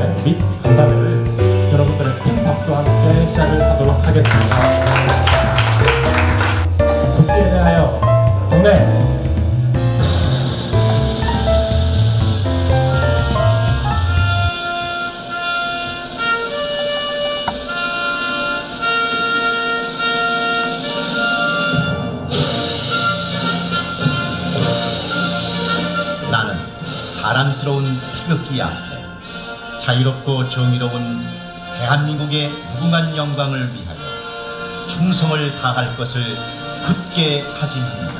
노래 및 간담회를 여러분들의 큰 박수와 함께 시작을 하도록 하겠습니다. 국기에 대하여 경례! 나는 자랑스러운 태극기 앞에 자유롭고 정의로운 대한민국의 무궁한 영광을 위하여 충성을 다할 것을 굳게 다짐합니다.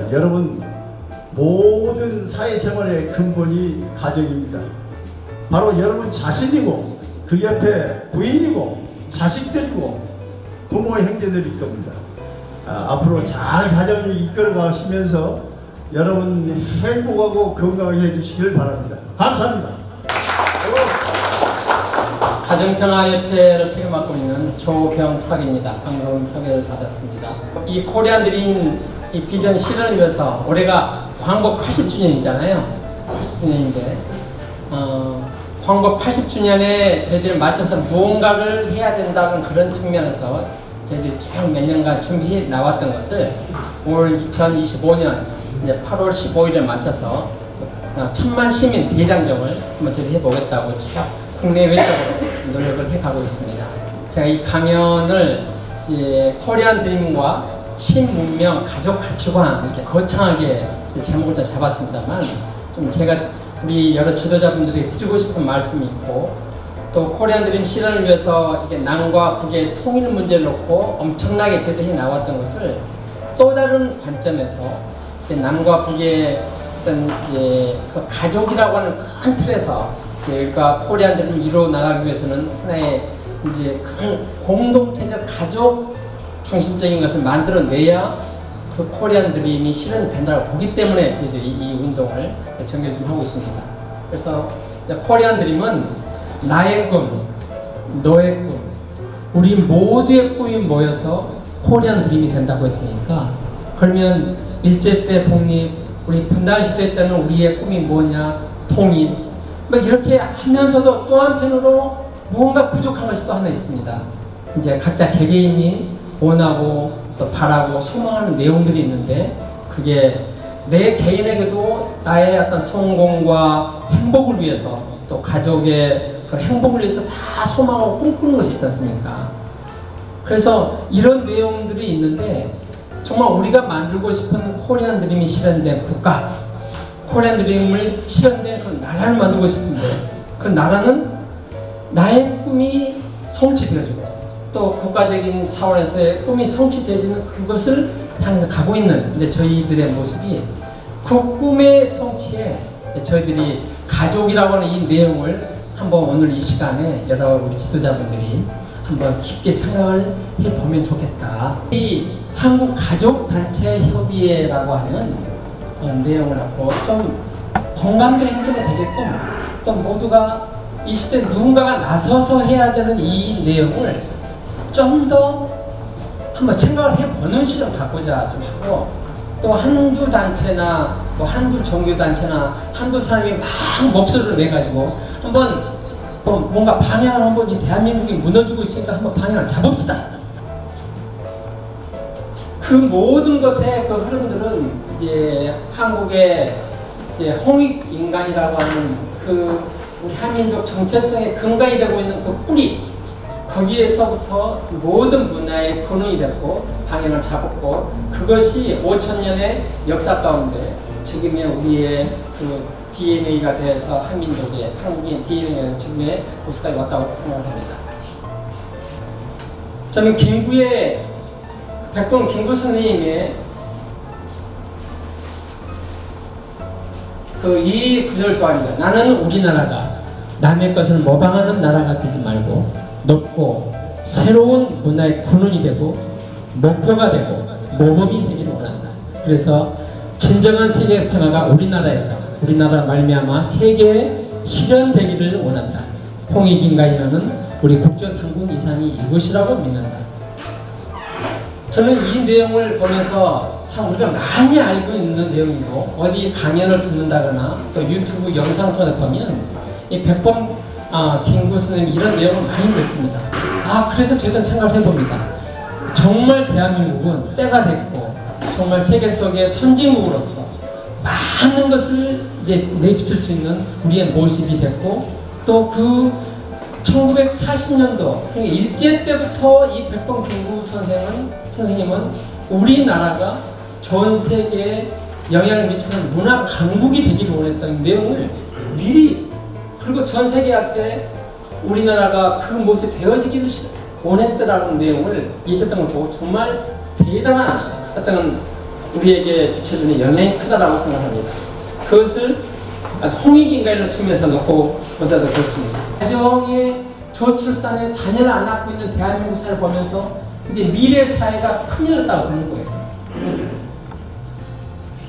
여러분, 모든 사회생활의 근본이 가정입니다. 바로 여러분 자신이고 그 옆에 부인이고 자식들이고 부모 형제들일 겁니다. 앞으로 잘 가정을 이끌어 가시면서 여러분 행복하고 건강하게 해주시길 바랍니다. 감사합니다. 가정평화협회를 책임 맡고 있는 조병석입니다. 방금 소개를 받았습니다. 이 코리안 드림 이 비전 실현을 위해서 올해가 광복 80주년이잖아요. 80주년인데 광복 80주년에 저희들이 맞춰서 무언가를 해야 된다는 그런 측면에서 저희들이 쭉 몇 년간 준비해 나왔던 것을 올 2025년 이제 8월 15일에 맞춰서 1000만 시민 대장정을 한번 저희 해보겠다고 쭉 국내 외적으로 노력을 해가고 있습니다. 제가 이 강연을 이제 코리안 드림과 신문명, 가족 가치관 이렇게 거창하게 제목을 좀 잡았습니다만 좀 제가 우리 여러 지도자분들이 드리고 싶은 말씀이 있고 또 코리안 드림 실현을 위해서 이게 남과 북의 통일 문제를 놓고 엄청나게 저희들이 나왔던 것을 또 다른 관점에서 이제 남과 북의 어떤 이제 그 가족이라고 하는 큰 틀에서 저희가 코리안 드림을 이루어 나가기 위해서는 하나의 이제 큰 공동체적 가족 중심적인 것을 만들어내야 그 코리안 드림이 실현된다고 보기 때문에 저희들이 이 운동을 전개를 좀 하고 있습니다. 그래서 코리안 드림은 나의 꿈, 너의 꿈, 우리 모두의 꿈이 모여서 코리안 드림이 된다고 했으니까 그러면 일제 때 독립, 우리 분단 시대 때는 우리의 꿈이 뭐냐? 통일. 뭐 이렇게 하면서도 또 한편으로 무언가 부족한 것이 또 하나 있습니다. 이제 각자 개개인이 원하고 또 바라고 소망하는 내용들이 있는데 그게 내 개인에게도 나의 어떤 성공과 행복을 위해서 또 가족의 그 행복을 위해서 다 소망하고 꿈꾸는 것이 있지 않습니까? 그래서 이런 내용들이 있는데 정말 우리가 만들고 싶은 코리안 드림이 실현된 국가, 코리안 드림을 실현된 그 나라를 만들고 싶은데 그 나라는 나의 꿈이 성취되어지고 또 국가적인 차원에서의 꿈이 성취되어지는 그것을 향해서 가고 있는 이제 저희들의 모습이 그 꿈의 성취에 저희들이 가족이라고 하는 이 내용을 한번 오늘 이 시간에 여러 우리 지도자분들이 한번 깊게 생각을 해보면 좋겠다. 이 한국가족단체협의회라고 하는 내용을 갖고 좀 공감대 형성이 되게끔 또 모두가 이 시대에 누군가가 나서서 해야 되는 이 내용을 좀 더 한번 생각을 해보는 시간을 갖고자 좀 하고 또 한두 단체나 또 한두 종교단체나 한두 사람이 막 목소리를 내가지고 한번 뭔가 방향을 한번 이 대한민국이 무너지고 있으니까 한번 방향을 잡읍시다. 그 모든 것의 그 흐름들은 이제 한국의 이제 홍익인간이라고 하는 그 우리 한민족 정체성의 근간이 되고 있는 그 뿌리, 거기에서부터 모든 문화의 근원이 됐고 방향을 잡았고 그것이 5,000년의 역사 가운데 지금의 우리의 그 DNA가 돼서 한민족의 한국인 DNA가 지금의 모습까지 왔다고 생각합니다. 저는 김구의 백범 김구 선생님의 이 구절을 좋아합니다. 나는 우리나라가 남의 것을 모방하는 나라가 되지 말고 높고 새로운 문화의 근원이 되고 목표가 되고 모범이 되기를 원한다. 그래서 진정한 세계 평화가 우리나라 말미암아 세계에 실현되기를 원한다. 홍익인간이라는 우리 국정당국 이상이 이것이라고 믿는다. 저는 이 내용을 보면서 참 우리가 많이 알고 있는 내용이고 어디 강연을 듣는다거나 또 유튜브 영상 통해 보면 이 백범 김구 선생님 이런 내용을 많이 듣습니다. 그래서 저희는 생각을 해봅니다. 정말 대한민국은 때가 됐고 정말 세계 속의 선진국으로서 많은 것을 이제 내비칠 수 있는 우리의 모습이 됐고 또 그 1940년도 그러니까 일제 때부터 이 백범 김구 선생님은 우리나라가 전 세계에 영향을 미치는 문화 강국이 되기를 원했던 내용을 미리 그리고 전 세계 앞에 우리나라가 그 모습이 되어지기를 원했더라는 내용을 얘기했던 걸 보고 정말 대단한 어떤 우리에게 비춰주는 영향이 크다라고 생각합니다. 그것을 홍익인간이라는 측면에서 놓고 보다도 그렇습니다. 가정의 저출산에 자녀를 안 낳고 있는 대한민국 사회를 보면서 이제 미래 사회가 큰일 났다고 보는 거예요.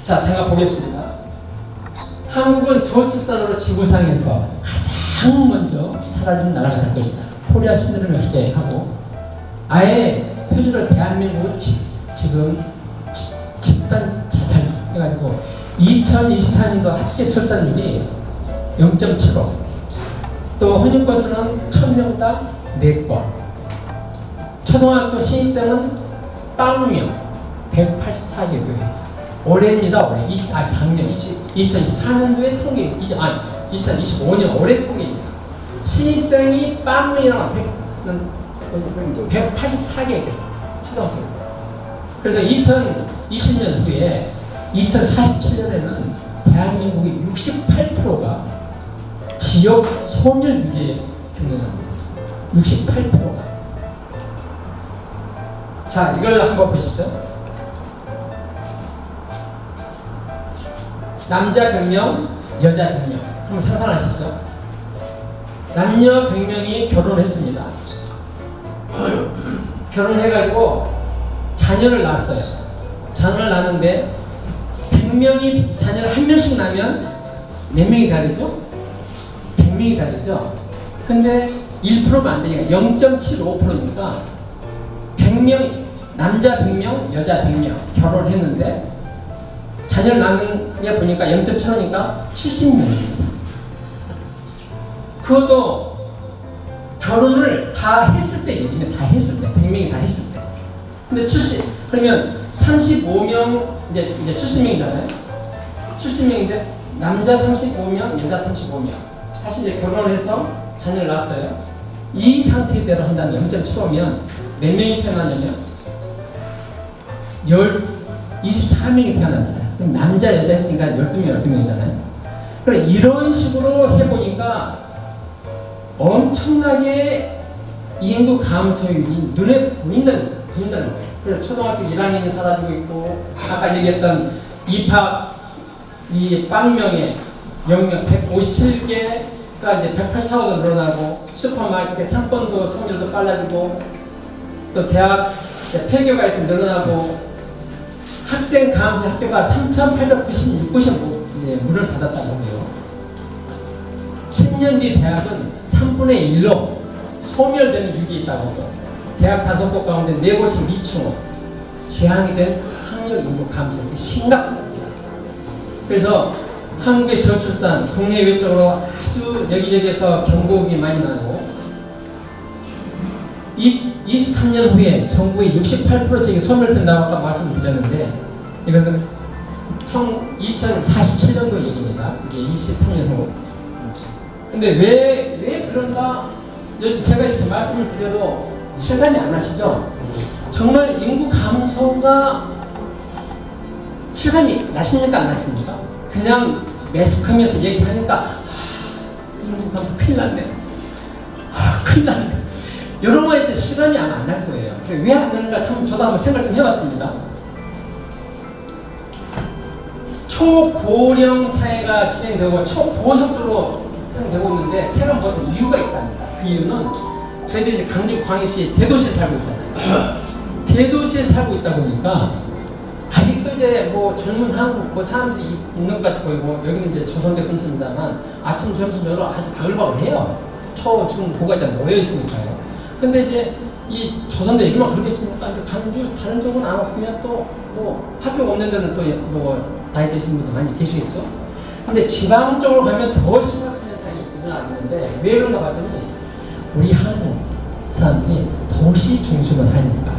자, 제가 보겠습니다. 한국은 저출산으로 지구상에서 가장 먼저 사라진 나라가 될 것이다. 코리아 신드롬을 기대하고 아예 표준으로 대한민국은 지금 집단 자살 해가지고 2024년도 합계 출산율이 0.75 또 혼인건수는 1000명당 4건 초등학교 신입생은 80명 184개고요. 올해입니다. 올해. 작년 2024년도의 통계 2025년 올해 통계입니다. 신입생이 80명이랑 184개 초등학교. 그래서 2020년 후에 2047년에는 대한민국의 68%가 지역 소멸 위기에 겪는답니다. 68%가. 자, 이걸 한번 보십시오. 남자 100명, 여자 100명. 한번 상상하십시오. 남녀 100명이 결혼을 했습니다. 결혼을 해가지고 자녀를 낳았어요. 자녀를 낳는데 100명이 자녀를 한 명씩 낳으면 몇 명이 돼야 되죠? 100명이 돼야 되죠? 근데 1%가 안 되니까 0.75%니까 100명, 남자 100명, 여자 100명 결혼을 했는데 자녀를 낳는 게 보니까 0.75니까 70명입니다. 그것도 결혼을 다 했을 때 얘기네. 다 했을 때 100명이 다 했을 때. 근데 70 그러면 35명 이제 70명이잖아요. 70명인데 남자 35명, 여자 35명. 다시 이제 결혼을 해서 자녀를 낳았어요. 이 상태대로 한다면 0.75면 몇 명이 태어나냐면 24명이 태어납니다. 그럼 남자 여자 했으니까 12명이잖아요. 그럼 이런 식으로 해보니까 엄청나게 인구 감소율이 눈에 보인다는 거예요. 그래서 초등학교 1학년이 사라지고 있고, 아까 얘기했던 입학 이 빵명에 영명 157개가 이제 184호도 늘어나고, 슈퍼마켓 상권도 성률도 빨라지고, 또 대학 폐교가 이렇게 늘어나고, 학생 감소 학교가 3,896곳이 이제 문을 닫았다고 해요. 10년 뒤 대학은 3분의 1로 소멸되는 위기에 있다고 해요. 대학 5곳 가운데 4곳이 미충으로 재앙이 된 학력 인구 감소, 심각합니다. 그래서 한국의 저출산, 국내 외적으로 아주 여기저기에서 경고음이 많이 나고, 23년 후에 정부의 68%씩이 소멸된다고 아까 말씀드렸는데, 이것은 2047년도 얘기입니다. 이게 23년 후. 근데 왜 그런가? 제가 이렇게 말씀을 드려도 실감이 안 나시죠? 정말 인구 감소가 실감이 나십니까? 안 나십니까? 그냥 매스컴에서 얘기하니까 인구 감소 큰일 났네. 큰일 났네. 이런 거 이제 실감이 안 날 거예요. 왜 안 나는가 참 저도 한번 생각 좀 해봤습니다. 초고령 사회가 진행되고 초고속적으로 진행되고 있는데 최근 보통 이유가 있답니다. 그 이유는 저희들이 이제 강주 광역시 대도시에 살고 있잖아요. 대도시에 살고 있다 보니까 아직도 이제 뭐 젊은 한국 뭐 사람들이 있는 것 같이 보이고, 여기는 이제 조선대 근처입니다만 아침 점심 저녁 아주 바글바글해요. 초, 중, 고가 일단 모여 있으니까요. 근데 이제 이 조선대 여기만 그렇게 있으니까 이제 강주 다른 쪽은 안 오면 또 뭐 학교가 없는 데는 또 뭐 나이 드신 분들 많이 계시겠죠. 근데 지방 쪽으로 가면 더 심각한 현상이 일어나는데 왜 그런가 봤더니 우리 한국 사람들이 도시 중심으로 사니까,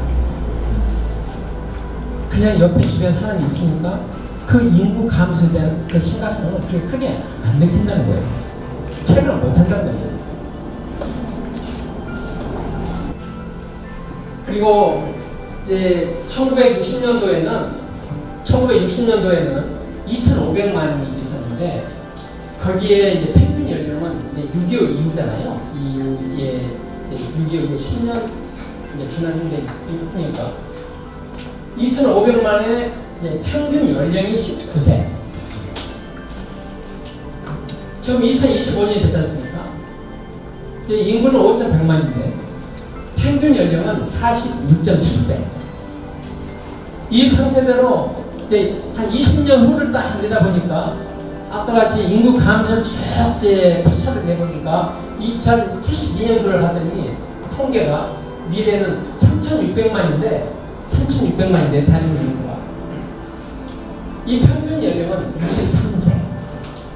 그냥 옆에 주변 사람이 있으니까 그 인구 감소에 대한 그 심각성을 그렇게 크게 안 느낀다는 거예요. 체감을 못 한다는 거예요. 그리고 이제 1960년도에는 2,500만이 있었는데, 거기에 이제 평균 연령은 이제 6.25 이후잖아요. 이게 6.25 10년 이제 지났는데 이후니까 2,500만의 이제 평균 연령이 19세. 지금 2025년이 됐지 않습니까? 이제 인구는 5,100만인데 평균 연령은 46.7세. 이 상세대로 이제 한 20년 후를 딱 되다 보니까, 아까 같이 인구 감소 쭉 이제 포착이 돼 보니까 2072년도를 하더니 통계가 미래는 3,600만인데 대한민국 인구가 이 평균 연령은 63세.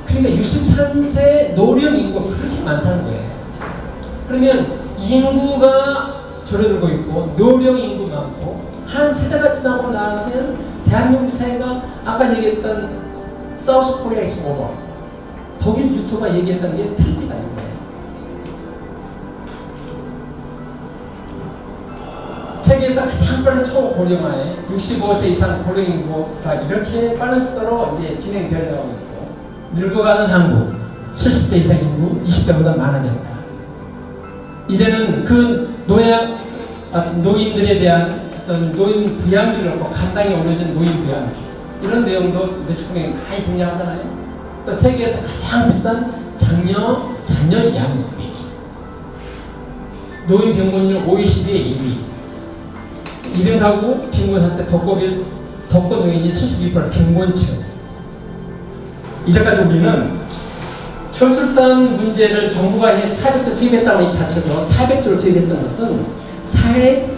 그러니까 63세 노령 인구가 그렇게 많다는 거예요. 그러면 인구가 줄어들고 있고 노령 인구 많고 한 세대가 지나고 나면 대한민국 사회가 아까 얘기했던 사우스 코리아 is over, 독일 유튜버가 얘기했던 게 틀리지가 않는 거예요. 세계에서 가장 빠른 초고령화에 65세 이상 고령 인구가 이렇게 빠른 속도로 이제 진행되어 가고 있고, 늙어가는 한국 70대 이상 인구 20대보다 많아졌다. 이제는 그 노인들에 대한 어떤 노인 부양비를 놓고 간당히 올려진 노인 부양비, 이런 내용도 매스컴에 많이 등장하잖아요. 또 세계에서 가장 비싼 자녀 양육비, 노인 병곤율 OECD의 1위, 1등 가구 빈곤 상태 독거 노인이 72% 빈곤층. 이제까지 우리는 저출산 문제를 정부가 400조 투입했다고 이 자체도 400조를 투입했던 것은 사회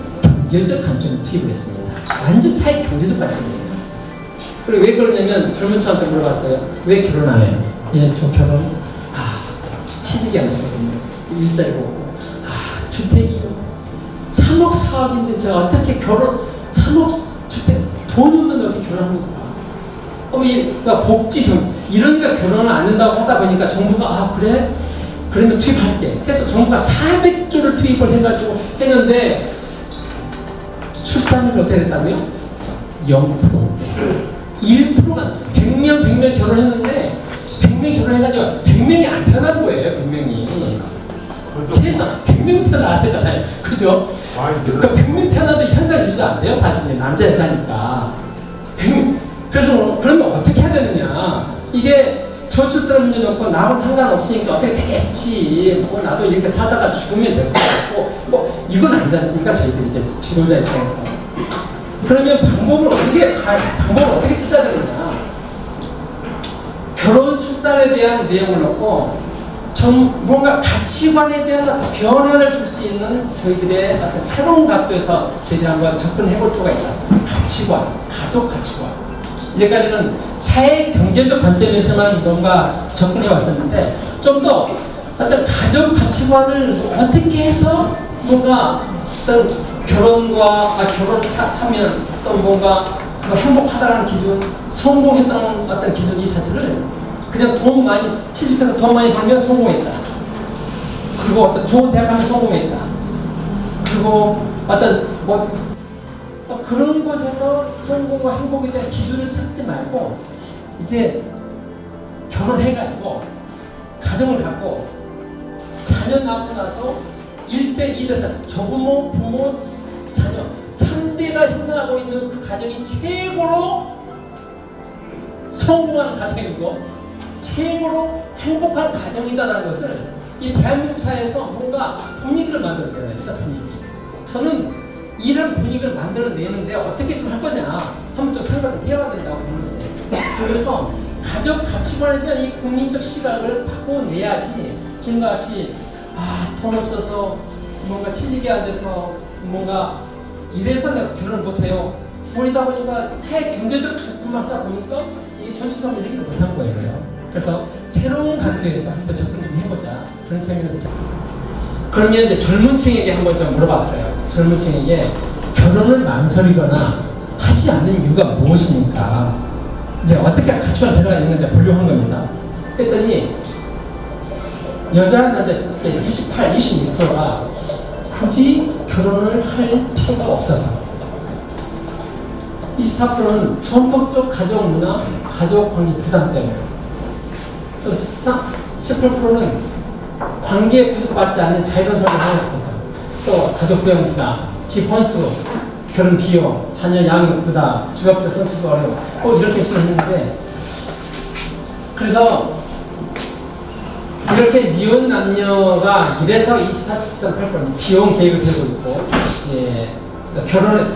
경제적 관점을 투입을 했습니다. 완전 사회 경제적 관점이에요. 그리고 왜 그러냐면 젊은 친구한테 물어봤어요. 왜 결혼 안 해요? 예, 저 결혼 취직이 안 되거든요. 일자리가 없고, 주택이요. 3억 사업인데 제가 어떻게 3억 주택 돈 없는데 어떻게 결혼합니까? 그러니까 복지성 이러니까 결혼을 안 한다고 하다 보니까 정부가 그래? 그러면 투입할게 해서 정부가 400조를 투입을 해가지고 했는데 출산율이 어떻게 됐다고요? 0%. 1%가 100명 결혼했는데 100명 결혼해가지고 100명이 안 태어난 거예요. 100명이 최소한 100명 태어나야 되잖아요. 그죠? 그러니까 100명 태어나도 현상 유지도 안 돼요. 사실 남자 여자니까 100명. 그래서 그러면 어떻게 해야 되느냐? 이게 저출산 문제도 없고 나하고 상관없으니까 어떻게 되겠지. 뭐 나도 이렇게 살다가 죽으면 될 것 같고 뭐 이건 아니지 않습니까? 저희들 이제 지도자 입장에서. 그러면 방법을 어떻게 찾아야 되느냐? 결혼 출산에 대한 내용을 넣고 뭔가 가치관에 대한 변화를 줄 수 있는 저희들의 어떤 새로운 각도에서 저희들이 한번 접근해 볼 필요가 있다. 가치관, 가족 가치관. 이제까지는 사회 경제적 관점에서만 뭔가 접근해 왔었는데 좀 더 어떤 가족 가치관을 어떻게 해서 뭔가 어떤 결혼하면 또 뭔가 행복하다는 기준, 성공했다는 어떤 기준 이 자체를 그냥 돈 많이 취직해서 돈 많이 벌면 성공했다. 그리고 어떤 좋은 대학 가면 성공했다. 그리고 어떤 그런 곳에서 성공과 행복에 대한 기준을 찾지 말고 이제 결혼해가지고 가정을 갖고 자녀 낳고 나서 1대 2대 3 조부모, 부모, 자녀 3대가 형성하고 있는 그 가정이 최고로 성공한 가정이고 최고로 행복한 가정이다라는 것을 이 대한민국 사회에서 뭔가 분위기를 만들어내야 됩니다. 분위기. 저는 이런 분위기를 만들어내는데 어떻게 좀 할 거냐 한번 좀 생각 좀 해야 된다고 보는 것이에요. 그래서 가족 가치관에 대한 이 국민적 시각을 바꿔내야지 지금같이 돈 없어서 뭔가 취직이 안 돼서 뭔가 이래서 내가 결혼을 못해요. 그러다 보니까 사회 경제적 접근만 하다 보니까 이게 저출산을 얘기를 못한 거예요. 그래서 새로운 각도에서 한번 접근 좀 해보자. 그런 측면에서 그러면 이제 젊은 층에게 한번 좀 물어봤어요. 젊은 층에게 결혼을 망설이거나 하지 않는 이유가 무엇입니까? 이제 어떻게 가치관 변화가 있는지 분류한 겁니다. 그랬더니 여자, 남자 28, 26%가 굳이 결혼을 할 필요가 없어서 24%는 전통적 가족 문화, 가족 관계 부담 때문에 또 18%는 관계에 구속받지 않는 자유로운 삶을 하고 싶어서 또 가족 부양 부담, 집 헌수, 결혼 비용, 자녀 양육 부담, 직업적 성취가 어려움 이렇게 수했는데 그래서 이렇게 미혼 남녀가 이래서 24.8% 비용 계획을 세우고 있고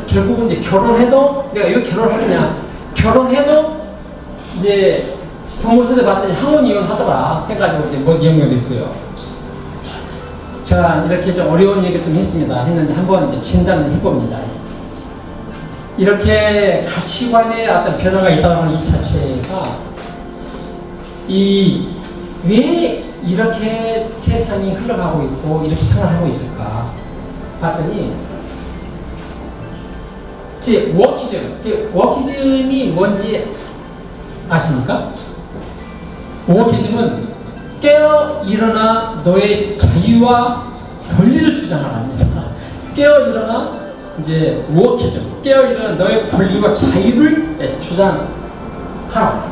결국은 이제 결혼해도 내가 이거 결혼하느냐 결혼해도 이제 부모 세대 봤더니 항원 이혼하더라 해가지고 이제 뭐 내용도 있고요. 제가 이렇게 좀 어려운 얘기를 좀 했는데 한번 이제 진단을 해봅니다. 이렇게 가치관에 어떤 변화가 있다는 이 자체가 왜 이렇게 세상이 흘러가고 있고 이렇게 생활하고 있을까 봤더니 워키즘이 뭔지 아십니까? 워키즘은 깨어 일어나 너의 자유와 권리를 주장합니다. 깨어 일어나 이제 워키즘 깨어 일어나 너의 권리와 자유를 주장하라.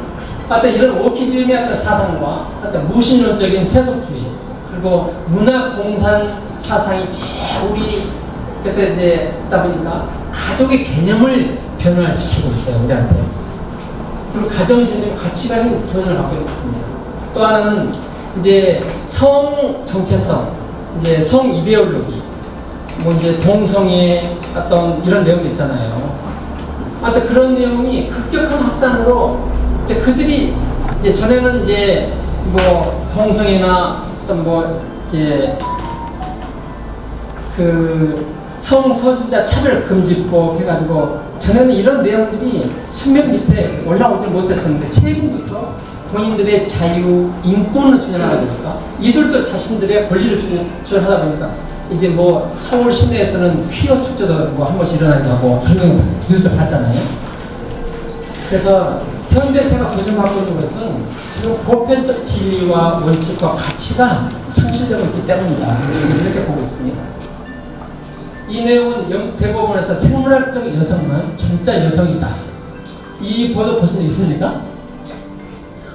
어떤 이런 워키즘의 어떤 사상과 어떤 무신론적인 세속주의 그리고 문화공산 사상이 우리 그때 이제 하다 보니까 가족의 개념을 변화시키고 있어요 우리한테. 그리고 가정에서 지금 가치관이 변화를 하고 있습니다. 또 하나는 이제 성 정체성, 이제 성 이데올로기, 뭐 이제 동성애 어떤 이런 내용도 있잖아요. 어떤 그런 내용이 급격한 확산으로 이제 그들이 이제 전에는 이제 뭐 동성애나 어떤 뭐 이제 그 성소수자 차별금지법 해가지고 전에는 이런 내용들이 수면 밑에 올라오지 못했었는데 최근부터 본인들의 자유, 인권을 주장하다 보니까 이들도 자신들의 권리를 주장하다 보니까 이제 뭐 서울 시내에서는 퀴어 축제도 뭐 한 번씩 일어나기도 하고 그런 뉴스를 봤잖아요. 그래서 현대사가 도전하고 있는 것은 지금 보편적 진리와 원칙과 가치가 상실되고 있기 때문이다. 이렇게 보고 있습니다. 이 내용은 영국 대법원에서 생물학적 여성은 진짜 여성이다. 이 보도 보신 적 있습니까?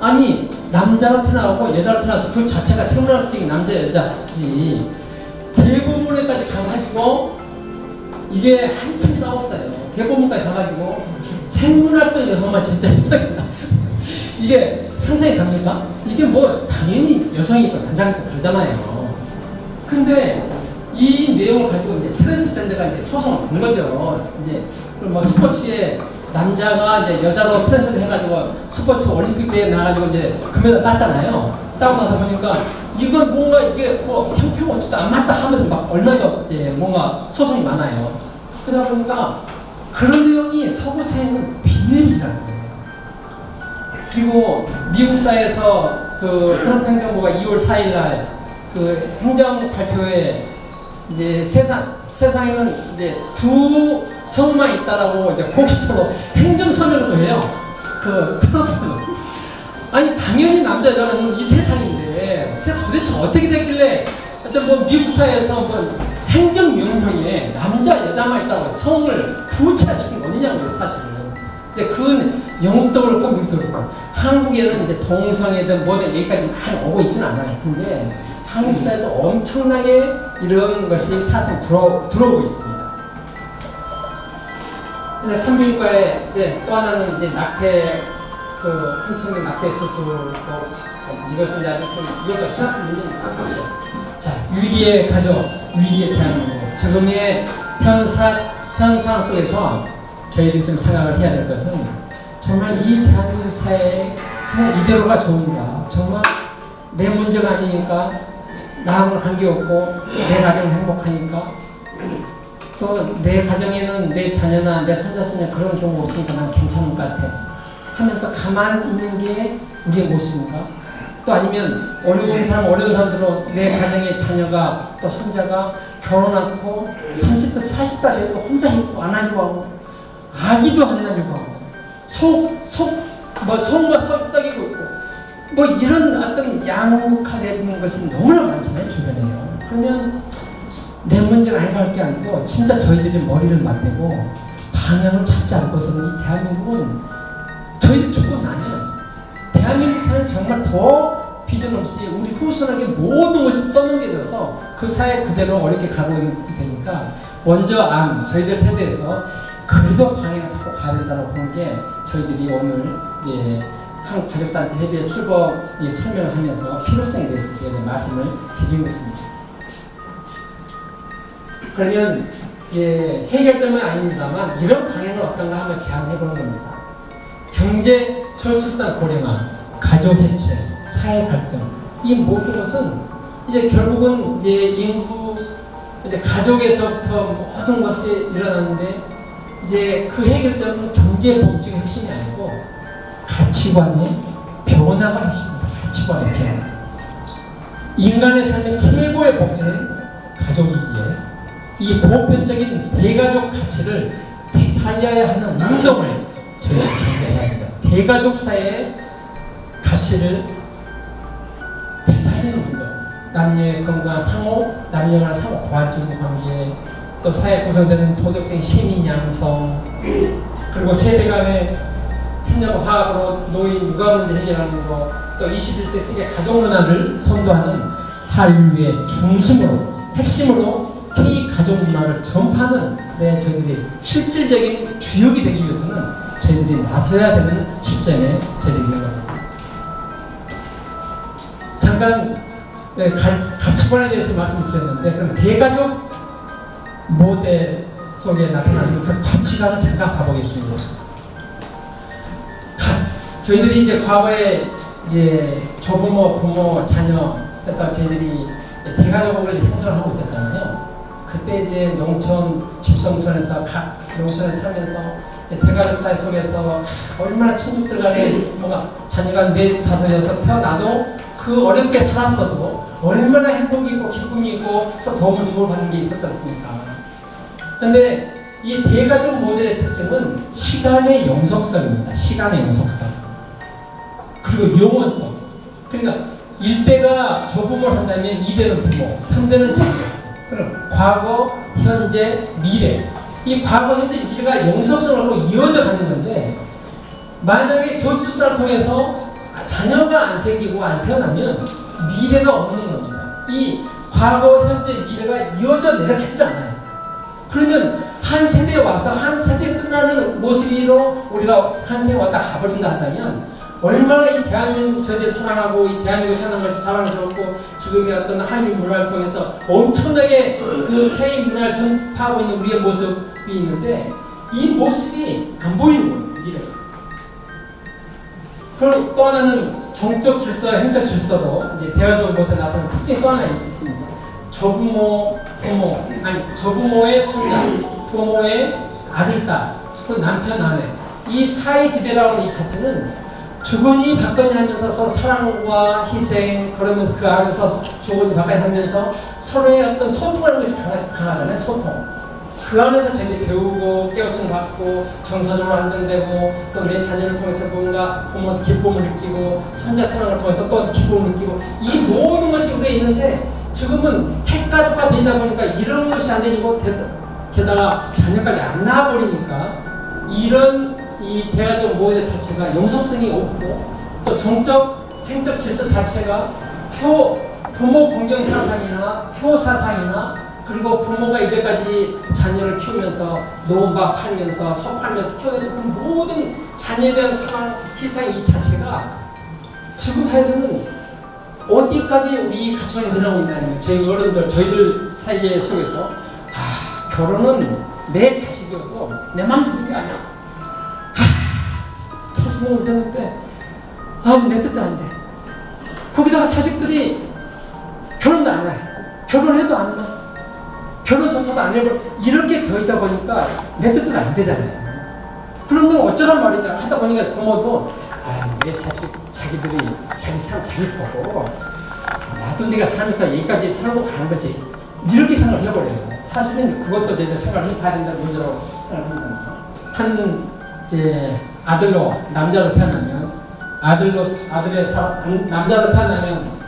아니 남자로 태어나고 여자로 태어나도 그 자체가 생물학적인 남자 여자지 대법원에까지 가가지고 이게 한참 싸웠어요. 대법원까지 가가지고 생물학적 여성만 진짜 여성이다. 이게 상상이 갑니까? 이게 뭐 당연히 여성이 있고 남자가 있고 그러잖아요. 근데 이 내용을 가지고 이제 트랜스젠더가 이제 소송을 건 거죠. 이제 뭐 스포츠에 남자가 이제 여자로 트랜스를 해가지고 스포츠 올림픽 대회에 나가지고 이제 금메달 땄잖아요. 따고 나서 보니까 이건 뭔가 이게 뭐 형평원칙도 안 맞다 하면서 막 얼마나 이제 뭔가 소송이 많아요. 그러다 보니까 그런 내용이 서구 사회는 비밀이라는 거예요. 그리고 미국 사회에서 그 트럼프 행정부가 2월 4일날 그 행정 발표에 이제 세상에는 이제 두 성만 있다라고 이제 거기서 행정서명도 해요. 그 트럼프는 아니 당연히 남자 여자는 이 세상인데 도대체 어떻게 됐길래 하여튼 뭐 미국 사회에서 뭐 행정명령에 남자 여자만 있다고 성을 구체화시킨 게 없냐고요 사실은. 근데 그건 영국도 그렇고 미국도 그렇고 한국에는 이제 동성애든 뭐든 여기까지 많이 오고 있지는 않아요. 근데 한국 사회도 엄청나게 이런 것이 사실 들어오고 있습니다. 그래서 산부인과에 이제 또 하나는 이제 낙태 그 성층 낙태 수술 이것은 이제 아주 좀 이해가 심각한 문제입니다. 자 위기의 가족, 위기의 대한민국 지금의 현상 속에서 저희들이 좀 생각을 해야 될 것은 정말 이 대한민국 사회에 그냥 이대로가 좋은가 정말 내 문제가 아니니까 나하고는 관계없고 내 가정은 행복하니까 또 내 가정에는 내 자녀나 내 손자손녀 그런 경우가 없으니까 난 괜찮은 것 같아 하면서 가만히 있는 게 우리의 모습인가? 또 아니면 어려운 사람들은 내 가정의 자녀가 또 손자가 결혼하고 30대 40대 돼도 혼자 있고 안 하려고 하고 아기도 안 낳으려고 하고 속만 썩이고 있고 뭐 이런 어떤 양극화되는 것이 너무나 많잖아요 주변에요. 그러면 내 문제가 아니라 할 게 아니고 진짜 저희들이 머리를 맞대고 방향을 잡지 않고서는 이 대한민국은 저희들이 죽고 나면 대한민국 사회는 정말 더 비전 없이 우리 후손에게 모든 것이 떠넘겨져서 그 사회 그대로 어렵게 가고 있는 테니까 먼저 저희들 세대에서 그래도 방향을 잡고 가야 된다고 보는 게 저희들이 오늘 이제 한국가족단체 협의회 출범에 설명을 하면서 필요성에 대해서 제가 말씀을 드리고 있습니다. 그러면 이제 해결점은 아닙니다만 이런 방향은 어떤가 한번 제안해 보는 겁니다. 경제, 저출산 고령화, 가족 해체, 사회 갈등 이 모든 것은 이제 결국은 이제 인구 이제 가족에서부터 모든 것이 일어나는데 이제 그 해결점은 경제 복지가 핵심이 아니고 가치관의 변화가 핵심입니다. 가치관의 변화. 인간의 삶의 최고의 복지는 가족이기에 이 보편적인 대가족 가치를 되살려야 하는 운동을 저희가 전개해야 합니다. 대가족 사회의 가치를 되살리는 운동. 남녀의 건강한 상호, 남녀가 상호 보완적인 관계, 또 사회 구성되는 도덕적인 시민 양성, 그리고 세대 간의 협력 화합으로 노인 육아 문제 해결하는 것, 또 21세기 세계 가족 문화를 선도하는 한류의 중심으로, 핵심으로 K 가족 문화를 전파하는 저희들이 실질적인 주역이 되기 위해서는 저희들이 나서야 되는 시점에 저희들이 있는 겁니다. 잠깐 가치관에 대해서 말씀드렸는데 그럼 대가족 모델 속에 나타나는 그 가치관을 잠깐 봐보겠습니다. 저희들이 이제 과거에 이제 조부모, 부모, 자녀 해서 저희들이 대가족을 형성을 하고 있었잖아요. 그때 이제 농촌, 집성촌에서 농촌에 살면서 대가족 사회 속에서 얼마나 친족들 간에 뭔가 자녀가 4, 5, 6 태어나도 그 어렵게 살았어도 얼마나 행복이 있고 기쁨이 있고 도움을 주고받는 게 있었지 않습니까? 근데 이 대가족 모델의 특징은 시간의 영속성입니다. 시간의 영속성. 그리고 영원성. 그러니까 1대가 조부모를 한다면 2대는 부모, 3대는 자녀. 그럼 과거, 현재, 미래. 이 과거, 현재, 미래가 영속성으로 이어져 가는 건데, 만약에 저출산을 통해서 자녀가 안 생기고 안 태어나면 미래가 없는 겁니다. 이 과거, 현재, 미래가 이어져 내려가지 않아요. 그러면 한 세대에 와서 한 세대 끝나는 모습으로 우리가 한 세대 왔다 가버린다 한다면 얼마나 이 대한민국 저희들 사랑하고 이 대한민국 태어난 것이 자랑스럽고 지금의 어떤 한일 문화를 통해서 엄청나게 그 K 문화를 전파하고 있는 우리의 모습이 있는데 이 모습이 안 보이는 거예요. 미래가. 그리고 또 하나는 종적 질서, 행적 질서로 이제 대화적으로 보다 나타나는 특징이 또 하나 있습니다. 조부모, 부모, 아니 조부모의 손자, 부모의 아들, 딸, 또 남편, 아내 이 사이 기대라는 이 자체는 주거니 받거니 하면서 서로 사랑과 희생 그러면서 그 안에서 주거니 받거니 하면서 서로의 어떤 소통하는 것이 강하잖아요. 소통. 그 안에서 저희들이 배우고 깨우침 받고 정서적으로 안정되고 또 내 자녀를 통해서 뭔가 부모한테 기쁨을 느끼고 손자 태어난 걸 통해서 또 기쁨을 느끼고 이 모든 것이 우리에 있는데 지금은 핵가족화 되다 보니까 이런 것이 안 되고 게다가 자녀까지 안 낳아버리니까 이런 이 대화적 모델 자체가 영속성이 없고 또 정적 행적 질서 자체가 부모 공경 사상이나 효 사상이나 그리고 부모가 이제까지 자녀를 키우면서 노바 팔면서 소 팔면서 키워낸 그 모든 자녀에 대한 사랑, 희생 이 자체가 지금 사회에서는 어디까지 우리 가치관이 늘어나고 있다는 거예요. 저희 어른들, 저희들 사이에 속에서 결혼은 내 자식이어도 내 마음대로 되는 게 아니야. 자식 먹어서 되는데 내 뜻대로 안 돼. 거기다가 자식들이 결혼도 안 해. 결혼해도 안 해. 결혼조차도 안 해버 이렇게 되어 있다 보니까 내 뜻대로 안 되잖아요. 그런 건 어쩌란 말이냐 하다 보니까 부모도 내 자기들이 자기 삶 자기 거고 나도 내가 살면서 여기까지 살고 가는 것이 이렇게 생각을 해버려요. 사실은 그것도 저희가 생각을 해봐야 된다는 문제라고 생각합니다. 한 이제 아들로 남자로 태어나면 남자로 태어나면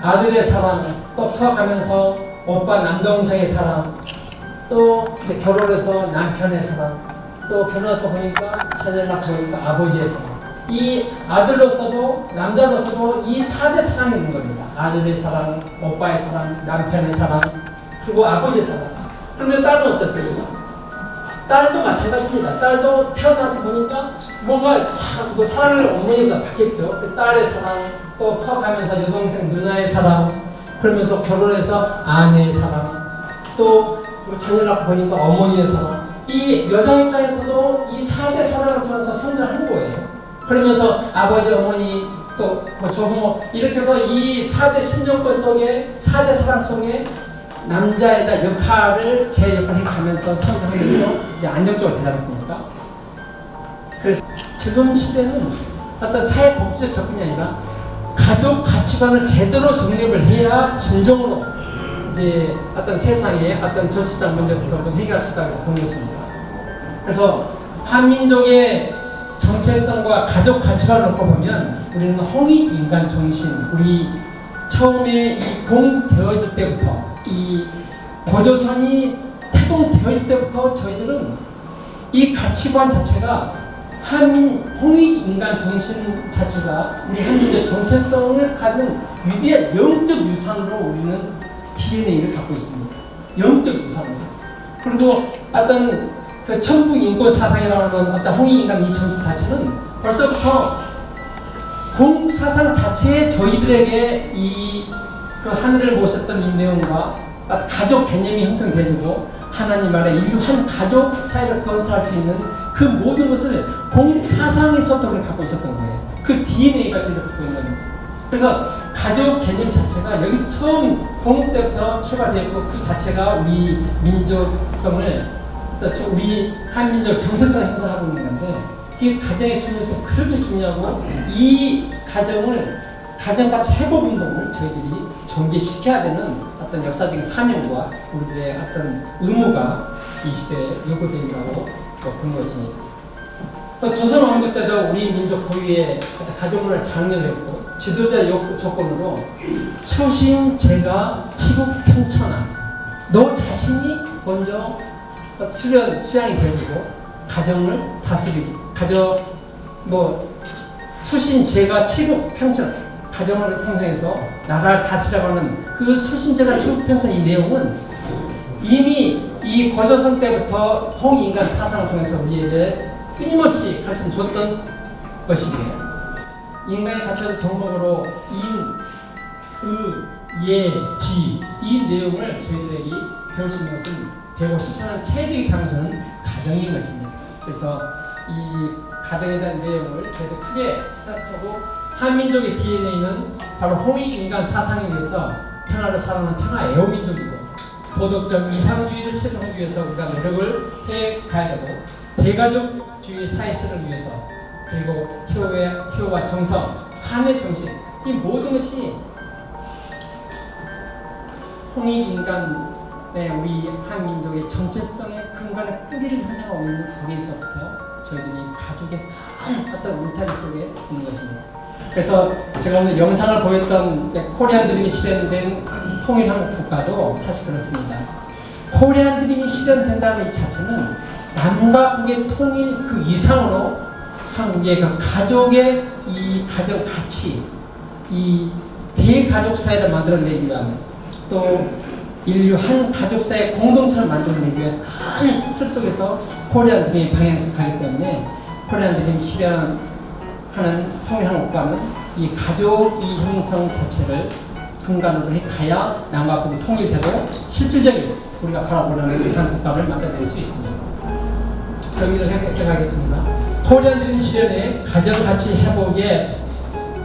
아들의 사랑 또 커가면서 오빠 남동생의 사랑 또 결혼해서 남편의 사랑 또 결혼해서 보니까 자녀가 보니까 아버지의 사랑 이 아들로서도 남자로서도 이 4대 사랑이 있는 겁니다. 아들의 사랑, 오빠의 사랑, 남편의 사랑 그리고 아버지의 사랑. 그러면 딸은 어땠습니까? 딸도 마찬가지입니다. 딸도 태어나서 보니까 뭔가 뭐 사랑을 어머니가 받겠죠. 그 딸의 사랑 또 커가면서 여동생 누나의 사랑 그러면서 결혼해서 아내의 사랑 또 자녀를 낳고 보니까 어머니의 사랑 이 여자 입장에서도 이 4대 사랑을 통해서 성장하는 거예요. 그러면서 아버지, 어머니, 또 뭐 조부모 이렇게 해서 이 4대 신정권 속에 4대 사랑 속에 남자, 여자 역할을 제 역할을 해가면서 성장하면서 이제 안정적으로 되지 않습니까? 그래서 지금 시대는 어떤 사회복지적 접근이 아니라 가족 가치관을 제대로 정립을 해야 진정으로 이제 어떤 세상의 어떤 저출산 문제부터 해결할 수 있다고 보는 것입니다. 그래서 한민족의 정체성과 가족 가치관을 놓고 보면 우리는 홍익인간 정신, 우리 처음에 이 공되어질 때부터 이 고조선이 태동되어질 때부터 저희들은 이 가치관 자체가 홍익인간 정신 자체가 우리 한민족의 정체성을 갖는 위대한 영적 유산으로 우리는 DNA를 갖고 있습니다. 영적 유산으로. 그리고 어떤 그 천국 인권 사상이라고 하는 어떤 홍익인간 이 정신 자체는 벌써부터 공사상 자체에 저희들에게 이 그 하늘을 모셨던 이 내용과 가족 개념이 형성되고 하나님 아래 인류 한 가족 사회를 건설할 수 있는 그 모든 것을 공사상에서부터 우리가 갖고 있었던 거예요. 그 DNA가 저희가 갖고 있는 거예요. 그래서 가족 개념 자체가 여기서 처음 공업 때부터 출발되었고 그 자체가 우리 민족성을 우리 한민족 정체성을 형성하고 있는 건데 이 가정의 중요성이 그렇게 중요하고 이 가정가치 회복 운동을 저희들이 전개시켜야 되는 어떤 역사적인 사명과 우리들의 어떤 의무가 이 시대에 요구된다고 보는 것입니다. 또 조선 왕조 때도 우리 민족 고유의 가족문화를 장려했고 지도자 조건으로 수신 제가 치국 평천하. 너 자신이 먼저 수양이 되어지고 가정을 다스리기. 수신 제가 치국 평천. 가정을 형성해서 나라를 다스려가는 그 수신 제가 치국 평천 이 내용은 이미 이 고조선 때부터 홍인간 사상을 통해서 우리에게 끊임없이 가르쳐 줬던 것이고요. 인간의 가치를 덕목으로 인, 의, 예, 지 이 내용을 저희들이 배울 수 있는 것은 배우고 실천하는 최적의 장소는 가정인 것입니다. 그래서 이 가정에 대한 내용을 저희들 크게 생각하고 한민족의 DNA는 바로 홍익인간 사상에 의해서 평화를 사랑하는 평화 애호민족이고 도덕적 이상주의를 실현하기 위해서 우리가 노력을 해가야 되고 대가족주의 사회실을 위해서 그리고 효와 정성, 한의 정신 이 모든 것이 홍익인간의 우리 한민족의 전체성의 근간의 뿌리를 형성하고 있는 거기에서부터 저희들이 가족의 큰 어떤 울타리 속에 있는 것입니다. 그래서 제가 오늘 영상을 보였던 코리안 드림이 실현된 통일한국 국가도 사실 그렇습니다. 코리안 드림이 실현된다는 이 자체는 남과 북의 통일 그 이상으로 한국의 그 가족의 이 가정 가치, 이 대가족 사회를 만들어내기 위한 또 인류 한 가족 사회 공동체를 만들어내기 위한 큰 틀 속에서 코리안 드림의 방향에서 가기 때문에 코리안 드림 실현하는 통일한국 국가는 이 가족 이 형성 자체를 근간으로 해가야 남과 북이 통일되고 실질적인 우리가 바라보는 이상 국가를 만들어낼 수 있습니다. 정리를 해가겠습니다. 코리안 드림 실현의 가정 가치 회복의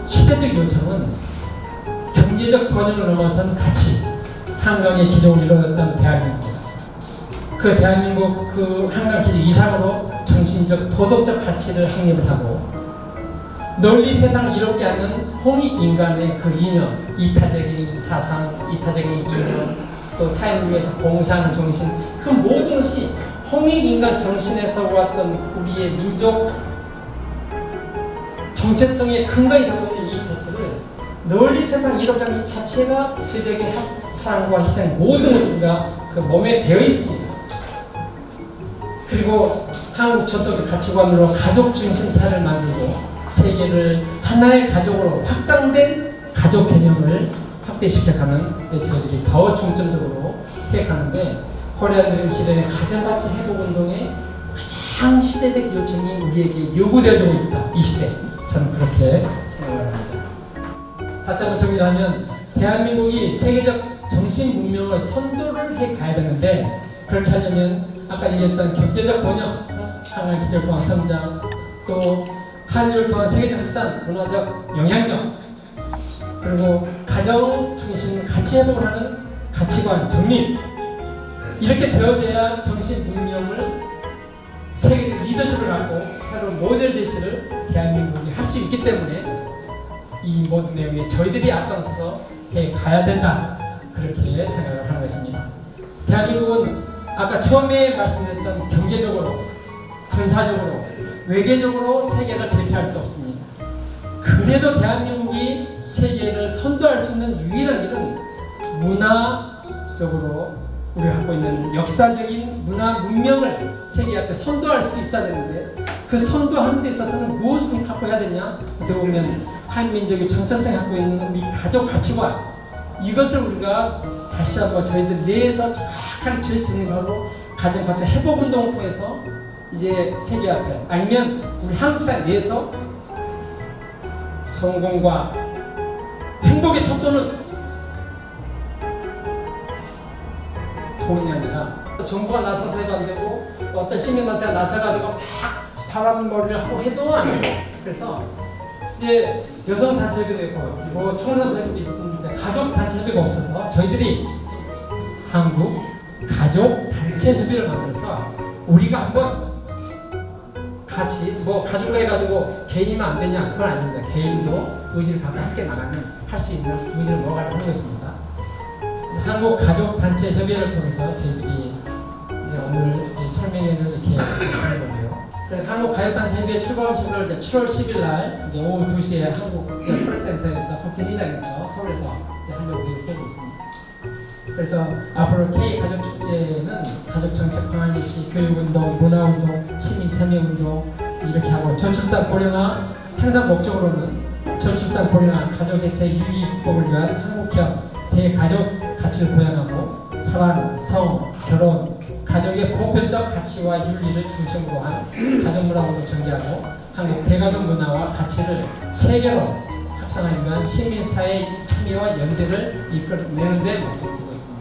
시대적 요청은 경제적 번영을 넘어선 가치, 한강의 기적을 이루었던 대한민국. 그 대한민국 그 한강 기적 이상으로 정신적 도덕적 가치를 확립을 하고 널리 세상을 이롭게 하는 홍익인간의 그 이념, 이타적인 사상, 이타적인 이념, 또 타인을 위해서 봉사하는 정신, 그 모든 것이 홍익인간 정신에서 왔던 우리의 민족 정체성의 근간이 되고 있는 이 자체를 널리 세상 이롭게 하는 이 자체가 저희들에게 사랑과 희생 모든 것을 우리가 그 몸에 배어 있습니다. 그리고 한국 전통적 가치관으로 가족 중심 사회를 만들고 세계를 하나의 가족으로 확장된 가족 개념을 확대시켜가는 저희들이 더 중점적으로 해가는데 코리안 드림 시대의 가정가치 회복운동의 가장 시대적 요청이 우리에게 요구되어지고 있다. 이 시대. 저는 그렇게 생각을 합니다. 다시 한번 정리하면 대한민국이 세계적 정신 문명을 선도를 해가야 되는데 그렇게 하려면 아까 얘기했던 경제적 번영, 한강 기절 통한 성장, 또 한류를 통한 세계적 확산, 문화적 영향력, 그리고 가정 중심 가치 회복을 하는 가치관 정립 이렇게 되어져야 정신 문명을 세계적 리더십을 갖고 새로운 모델 제시를 대한민국이 할 수 있기 때문에 이 모든 내용에 저희들이 앞장서서 해 가야 된다 그렇게 생각을 하는 것입니다. 대한민국은 아까 처음에 말씀드렸던 경제적으로, 군사적으로, 외교적으로 세계를 제패할 수 없습니다. 그래도 대한민국이 세계를 선도할 수 있는 유일한 길은 문화적으로 우리가 갖고 있는 역사적인 문화 문명을 세계 앞에 선도할 수 있어야 되는데 그 선도하는 데 있어서는 무엇을 갖고 해야 되냐? 어떻게 보면 한민족의 정체성이 갖고 있는 우리 가족 가치관 이것을 우리가 다시 한번 저희들 내에서 정확하게 정립하고 가정 가치 회복 운동을 통해서 이제 세계 앞에 아니면 우리 한국 사회 내에서 성공과 행복의 척도는 돈이 아니라 정부가 나서서 해도 안 되고 어떤 시민단체가 나서가지고 막 바람머리를 하고 해도 안 돼요. 그래서 이제 여성단체협의도 있고 뭐 청소년단체협의도 있는데 가족단체협의가 없어서 저희들이 한국 가족단체협의를 만들어서 우리가 한번 같이 뭐 가족으로 해가지고 개인만 안 되냐 그건 아닙니다. 개인도 의지를 갖고 함께 나가면 할 수 있는 의지를 모아가는 하는 것입니다. 한국 가족단체협의를 통해서 저희들이 이제 오늘 설명회를 이렇게 하는 거고요. 그래서 한국가요단체협의회 출범식을 이제 7월 10일 날 이제 오후 2시에 한국 프레스센터에서 국제회장에서 서울에서 이제 하려고 계획 세우고 있습니다. 그래서 앞으로 K 가족 축제는 가족 정책 방안 제시, 교육운동, 문화운동, 시민참여운동 이렇게 하고 저출산 고령화 항상 목적으로는 저출산 고령화 가족의 제6기 극복을 위한 한국형 대가족 가치를 보완하고 사랑, 성, 결혼, 가족의 보편적 가치와 윤리를 중심으로 한 가족문화운동 전개하고 한국 대가족 문화와 가치를 세계로 확산하기 위한 시민사회 참여와 연대를 이끌어내는 데 목적을 두고 있습니다.